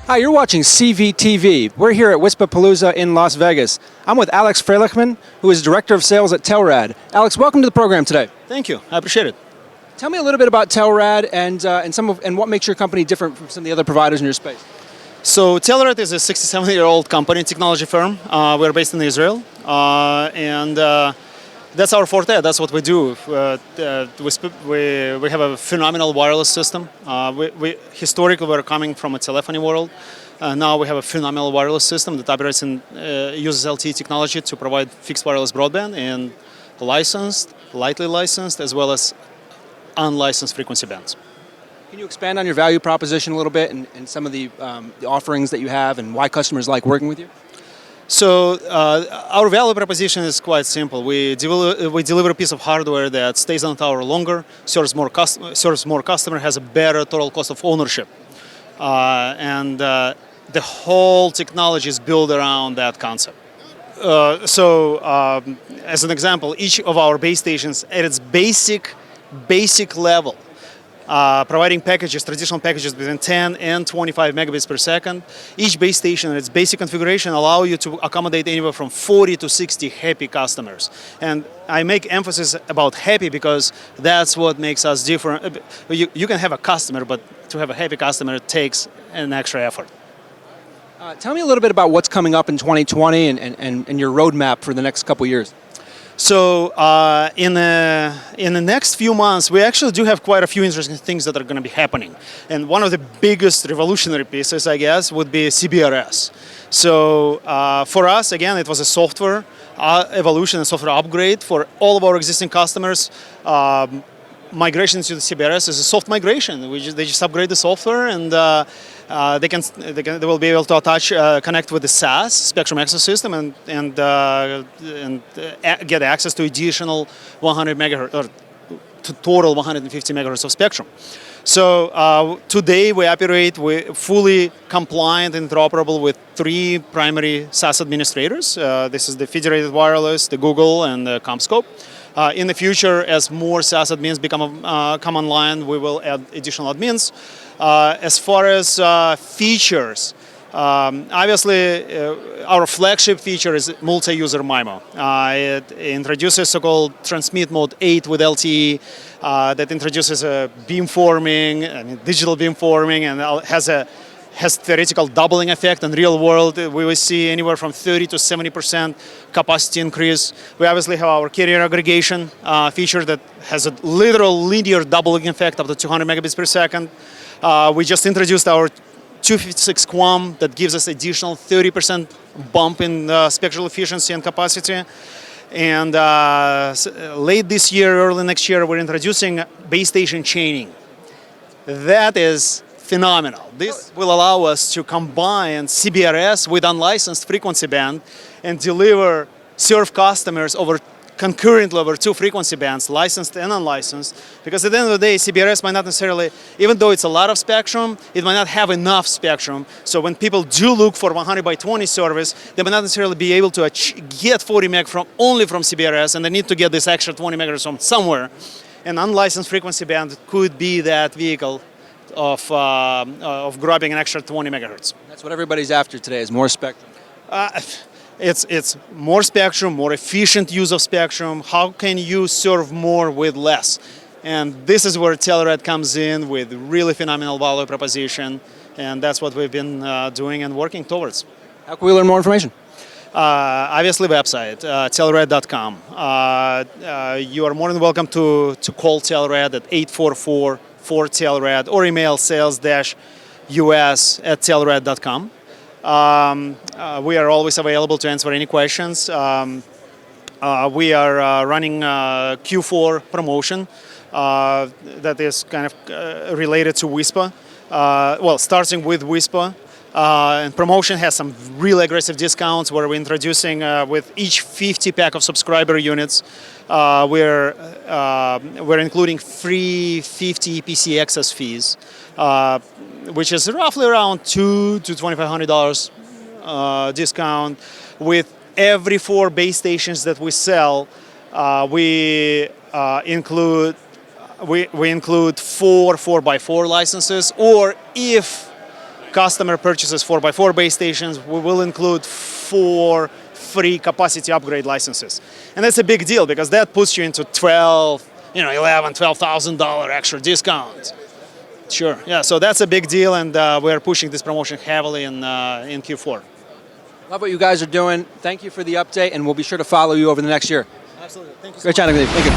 Hi, you're watching CVTV. We're here at WISPAPALOOZA in Las Vegas. I'm with Alex Freilichman, who is Director of Sales at Telrad. Alex, welcome to the program today. Thank you. I appreciate it. Tell me a little bit about Telrad and what makes your company different from some of the other providers in your space. So Telrad is a 67-year-old company, technology firm. We're based in Israel, and that's our forte. That's what we do. We have a phenomenal wireless system. Historically, we're coming from a telephony world. Now we have a phenomenal wireless system that operates and uses LTE technology to provide fixed wireless broadband and licensed, lightly licensed, as well as unlicensed frequency bands. Can you expand on your value proposition a little bit and some of the offerings that you have and why customers like working with you? So our value proposition is quite simple. We deliver a piece of hardware that stays on the tower longer, serves more customer, has a better total cost of ownership, and the whole technology is built around that concept. As an example, each of our base stations at its basic level, providing packages, traditional packages between 10 and 25 megabits per second. Each base station at its basic configuration allow you to accommodate anywhere from 40 to 60 happy customers. And I make emphasis about happy because that's what makes us different. You can have a customer, but to have a happy customer takes an extra effort. Tell me a little bit about what's coming up in 2020 and your roadmap for the next couple years. So in the next few months, we actually do have quite a few interesting things that are going to be happening. And one of the biggest revolutionary pieces, I guess, would be CBRS. So for us, again, it was a software evolution, a software upgrade for all of our existing customers. Migration to the CBRS is a soft migration. They just upgrade the software, and they will be able to connect with the SAS spectrum access system and get access to additional 100 megahertz or to total 150 megahertz of spectrum. So today we operate fully compliant and interoperable with 3 primary SAS administrators. This is the Federated Wireless, the Google, and the CommScope. In the future, as more SAS admins come online, we will add additional admins. As far as features, obviously our flagship feature is multi-user MIMO. It introduces so-called transmit mode 8 with LTE that introduces a beamforming, digital beamforming, and has theoretical doubling effect. In real world, we will see anywhere from 30 to 70% capacity increase. We obviously have our carrier aggregation feature that has a literal linear doubling effect up to 200 megabits per second. We just introduced our 256 QAM that gives us additional 30% bump in spectral efficiency and capacity. And late this year, early next year, we're introducing base station chaining. That is phenomenal. This will allow us to combine CBRS with unlicensed frequency band and serve customers concurrently over 2 frequency bands, licensed and unlicensed. Because at the end of the day, CBRS might not necessarily, even though it's a lot of spectrum, it might not have enough spectrum. So when people do look for 100 by 20 service, they might not necessarily be able to get 40 meg only from CBRS, and they need to get this extra 20 megahertz from somewhere. An unlicensed frequency band could be that vehicle of grabbing an extra 20 megahertz. That's what everybody's after today, is more spectrum. It's more spectrum, more efficient use of spectrum. How can you serve more with less? And this is where Telrad comes in with really phenomenal value proposition, and that's what we've been doing and working towards. How can we learn more information? Obviously, website, telrad.com. You are more than welcome to call Telrad at 844-4TELRAD or email sales-us@telrad.com. We are always available to answer any questions. We are running a Q4 promotion that is kind of related to WISPA. Starting with WISPA. And promotion has some really aggressive discounts where we're introducing with each 50 pack of subscriber units, we're including free 50 EPC access fees, which is roughly around $200 to $2,500 discount. With every 4 base stations that we sell, we include 4 4x4 licenses, or if customer purchases 4x4 base stations, we will include 4 free capacity upgrade licenses. And that's a big deal because that puts you into $12,000 extra discounts. Sure, yeah, so that's a big deal, and we're pushing this promotion heavily in Q4. Love what you guys are doing. Thank you for the update, and we'll be sure to follow you over the next year. Absolutely, thank you so Great chatting with you. Thank you.